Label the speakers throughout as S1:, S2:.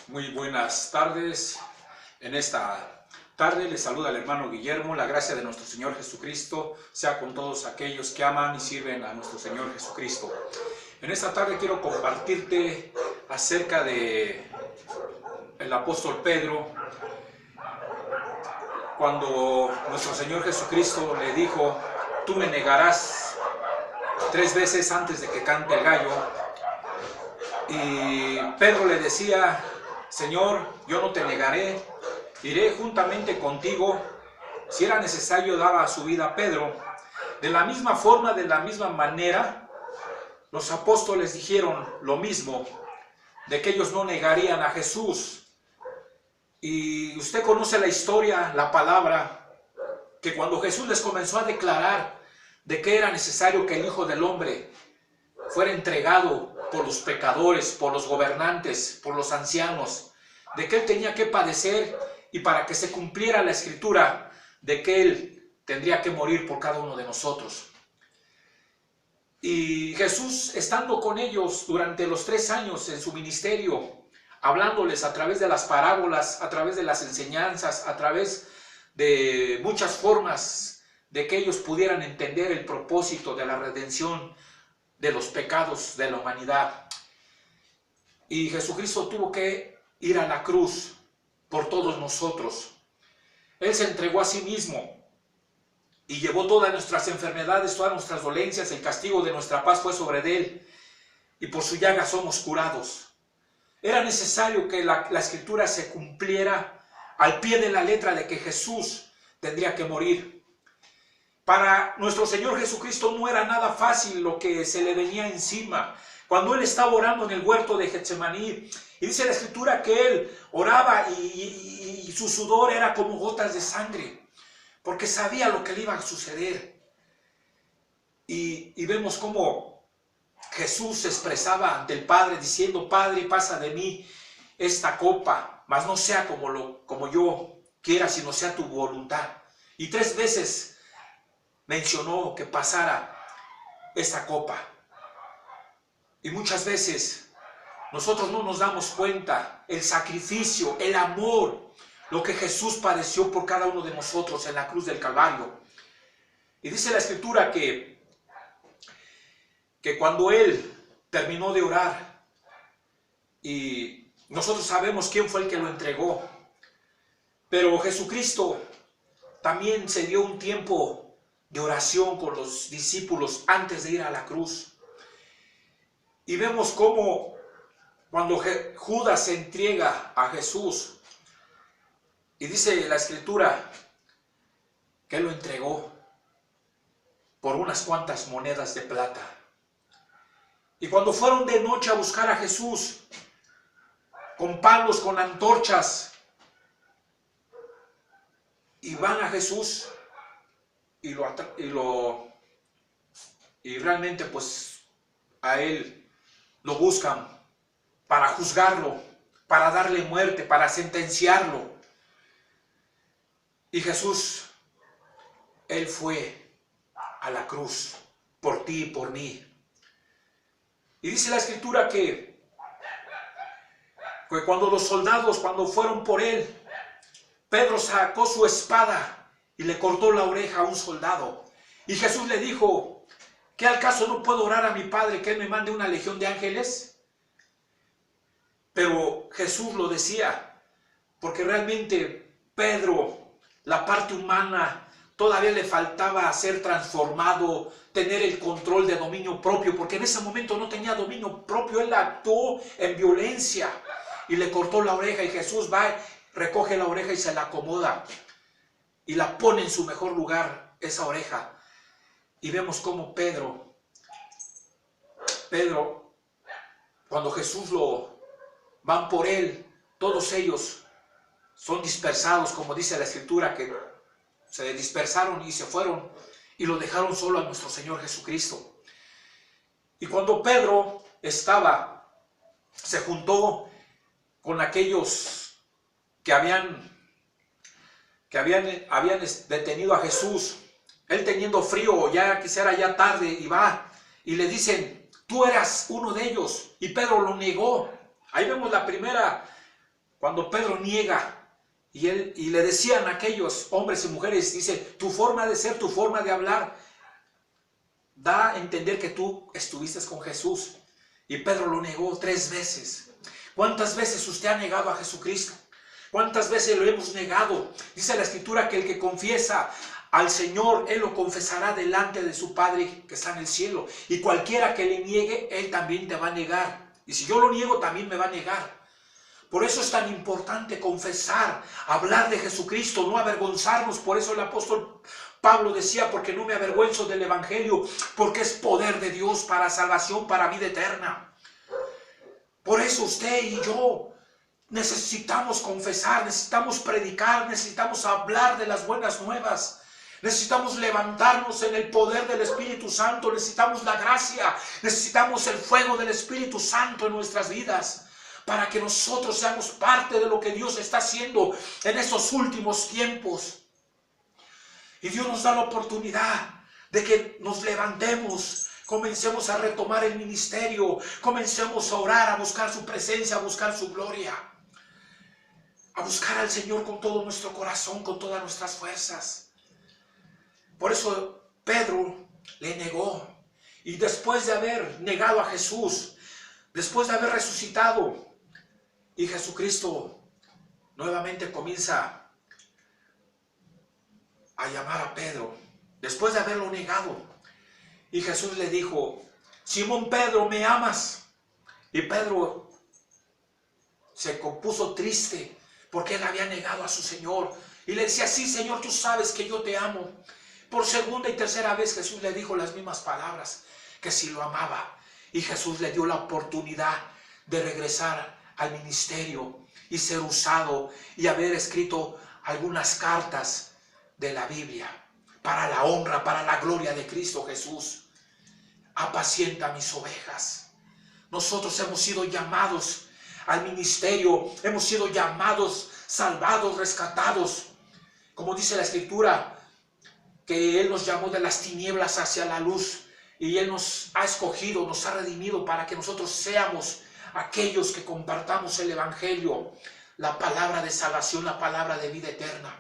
S1: Muy buenas tardes. En esta tarde les saluda el hermano Guillermo. La gracia de nuestro Señor Jesucristo sea con todos aquellos que aman y sirven a nuestro Señor Jesucristo. En esta tarde quiero compartirte acerca de el apóstol Pedro, cuando nuestro Señor Jesucristo le dijo: tú me negarás 3 veces antes de que cante el gallo. Y Pedro le decía: Señor, yo no te negaré, iré juntamente contigo. Si era necesario, daba su vida a Pedro. De la misma forma, de la misma manera, los apóstoles dijeron lo mismo, de que ellos no negarían a Jesús. Y usted conoce la historia, la palabra, que cuando Jesús les comenzó a declarar de que era necesario que el Hijo del Hombre fuera entregado por los pecadores, por los gobernantes, por los ancianos, de que Él tenía que padecer, y para que se cumpliera la Escritura de que Él tendría que morir por cada uno de nosotros. Y Jesús, estando con ellos durante los 3 años en su ministerio, hablándoles a través de las parábolas, a través de las enseñanzas, a través de muchas formas de que ellos pudieran entender el propósito de la redención de los pecados de la humanidad. Y Jesucristo tuvo que ir a la cruz por todos nosotros. Él se entregó a sí mismo y llevó todas nuestras enfermedades, todas nuestras dolencias. El castigo de nuestra paz fue sobre él, y por su llaga somos curados. Era necesario que la Escritura se cumpliera al pie de la letra, de que Jesús tendría que morir. Para nuestro Señor Jesucristo no era nada fácil lo que se le venía encima. Cuando Él estaba orando en el huerto de Getsemaní, y dice la Escritura que Él oraba y su sudor era como gotas de sangre, porque sabía lo que le iba a suceder. Y vemos cómo Jesús se expresaba ante el Padre diciendo: Padre, pasa de mí esta copa, mas no sea como yo quiera, sino sea tu voluntad. Y 3 veces mencionó que pasara esta copa. Y muchas veces nosotros no nos damos cuenta el sacrificio, el amor, lo que Jesús padeció por cada uno de nosotros en la cruz del Calvario. Y dice la Escritura que cuando Él terminó de orar, y nosotros sabemos quién fue el que lo entregó, pero Jesucristo también se dio un tiempo de oración con los discípulos antes de ir a la cruz. Y vemos cómo cuando Judas se entrega a Jesús, y dice la Escritura que Él lo entregó por unas cuantas monedas de plata. Y cuando fueron de noche a buscar a Jesús, con palos, con antorchas, y van a Jesús y realmente pues a Él lo buscan para juzgarlo, para darle muerte, para sentenciarlo. Y Jesús, Él fue a la cruz por ti y por mí. Y dice la Escritura que cuando los soldados, cuando fueron por Él, Pedro sacó su espada y le cortó la oreja a un soldado. Y Jesús le dijo: ¿qué al caso no puedo orar a mi Padre que Él me mande una legión de ángeles? Pero Jesús lo decía porque realmente Pedro, la parte humana, todavía le faltaba ser transformado, tener el control de dominio propio, porque en ese momento no tenía dominio propio. Él actuó en violencia y le cortó la oreja, y Jesús va, recoge la oreja y se la acomoda y la pone en su mejor lugar, esa oreja. Y vemos cómo Pedro, cuando Jesús van por él, todos ellos son dispersados, como dice la Escritura, que se dispersaron y se fueron y lo dejaron solo a nuestro Señor Jesucristo. Y cuando Pedro se juntó con aquellos que habían detenido a Jesús, él teniendo frío, ya quisiera ya tarde, y va y le dicen: tú eras uno de ellos. Y Pedro lo negó. Ahí vemos la primera cuando Pedro niega y le decían a aquellos hombres y mujeres, dice, tu forma de ser, tu forma de hablar, da a entender que tú estuviste con Jesús. Y Pedro lo negó 3 veces. ¿Cuántas veces usted ha negado a Jesucristo? ¿Cuántas veces lo hemos negado? Dice la Escritura que el que confiesa al Señor, Él lo confesará delante de su Padre que está en el cielo. Y cualquiera que le niegue, Él también te va a negar. Y si yo lo niego, también me va a negar. Por eso es tan importante confesar, hablar de Jesucristo, no avergonzarnos. Por eso el apóstol Pablo decía, porque no me avergüenzo del Evangelio, porque es poder de Dios para salvación, para vida eterna. Por eso usted y yo necesitamos confesar, necesitamos predicar, necesitamos hablar de las buenas nuevas. Necesitamos levantarnos en el poder del Espíritu Santo, necesitamos la gracia, necesitamos el fuego del Espíritu Santo en nuestras vidas, para que nosotros seamos parte de lo que Dios está haciendo en estos últimos tiempos. Y Dios nos da la oportunidad de que nos levantemos, comencemos a retomar el ministerio, comencemos a orar, a buscar su presencia, a buscar su gloria, a buscar al Señor con todo nuestro corazón, con todas nuestras fuerzas. Por eso Pedro le negó. Y después de haber negado a Jesús, después de haber resucitado, y Jesucristo nuevamente comienza a llamar a Pedro, después de haberlo negado. Y Jesús le dijo, Simón Pedro, ¿me amas? Y Pedro se compuso triste porque él había negado a su Señor. Y le decía, sí, Señor, tú sabes que yo te amo. Por segunda y tercera vez Jesús le dijo las mismas palabras, que si lo amaba. Y Jesús le dio la oportunidad de regresar al ministerio y ser usado y haber escrito algunas cartas de la Biblia para la honra, para la gloria de Cristo Jesús. Apacienta mis ovejas. Nosotros hemos sido llamados al ministerio, hemos sido llamados, salvados, rescatados. Como dice la Escritura, que Él nos llamó de las tinieblas hacia la luz y Él nos ha escogido, nos ha redimido para que nosotros seamos aquellos que compartamos el Evangelio, la palabra de salvación, la palabra de vida eterna.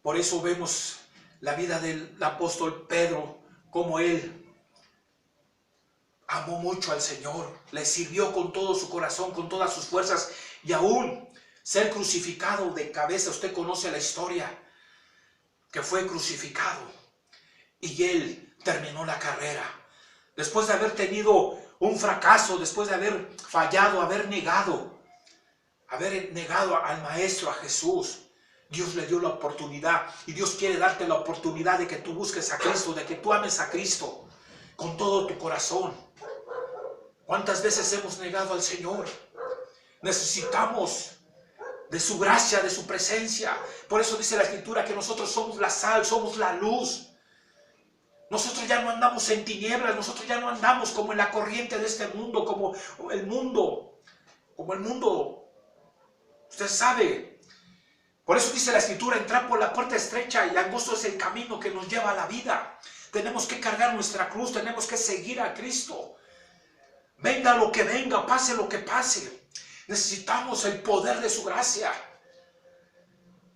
S1: Por eso vemos la vida del apóstol Pedro, como él amó mucho al Señor, le sirvió con todo su corazón, con todas sus fuerzas, y aún ser crucificado de cabeza. Usted conoce la historia, que fue crucificado y él terminó la carrera. Después de haber tenido un fracaso, después de haber fallado, haber negado al Maestro, a Jesús, Dios le dio la oportunidad, y Dios quiere darte la oportunidad de que tú busques a Cristo, de que tú ames a Cristo con todo tu corazón. ¿Cuántas veces hemos negado al Señor? Necesitamos de su gracia, de su presencia. Por eso dice la Escritura que nosotros somos la sal, somos la luz. Nosotros ya no andamos en tinieblas, nosotros ya no andamos como en la corriente de este mundo, como el mundo, usted sabe. Por eso dice la Escritura, entrar por la puerta estrecha y angosto es el camino que nos lleva a la vida. Tenemos que cargar nuestra cruz, tenemos que seguir a Cristo. Venga lo que venga, pase lo que pase. Necesitamos el poder de su gracia.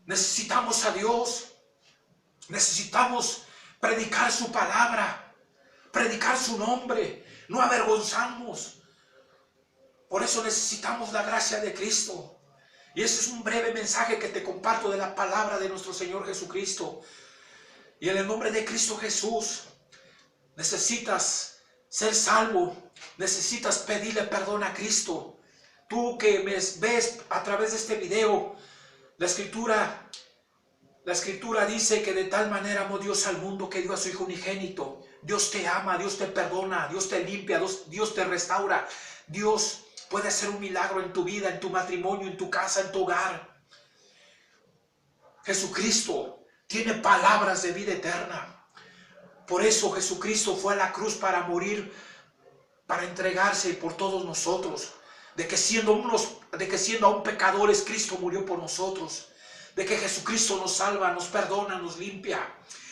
S1: Necesitamos a Dios. Necesitamos predicar su palabra, predicar su nombre, no avergonzarnos. Por eso necesitamos la gracia de Cristo. Y ese es un breve mensaje que te comparto de la palabra de nuestro Señor Jesucristo. Y en el nombre de Cristo Jesús, necesitas ser salvo, necesitas pedirle perdón a Cristo. Tú que me ves a través de este video, la escritura dice que de tal manera amó Dios al mundo que dio a su Hijo unigénito. Dios te ama, Dios te perdona, Dios te limpia, Dios te restaura. Dios puede hacer un milagro en tu vida, en tu matrimonio, en tu casa, en tu hogar. Jesucristo tiene palabras de vida eterna. Por eso Jesucristo fue a la cruz para morir, para entregarse por todos nosotros. De que siendo aún pecadores, Cristo murió por nosotros. De que Jesucristo nos salva, nos perdona, nos limpia.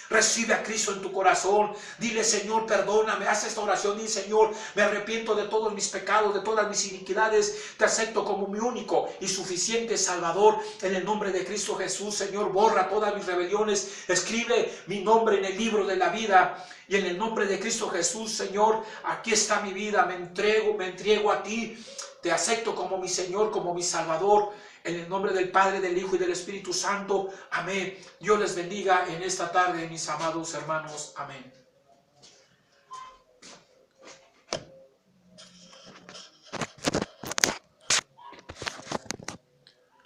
S1: Recibe a Cristo en tu corazón. Dile, Señor, perdóname. Haz esta oración. Dile, Señor, me arrepiento de todos mis pecados, de todas mis iniquidades. Te acepto como mi único y suficiente Salvador. En el nombre de Cristo Jesús, Señor, borra todas mis rebeliones. Escribe mi nombre en el libro de la vida. Y en el nombre de Cristo Jesús, Señor, aquí está mi vida. Me entrego a ti. Te acepto como mi Señor, como mi Salvador. En el nombre del Padre, del Hijo y del Espíritu Santo. Amén. Dios les bendiga en esta tarde, mis amados hermanos. Amén.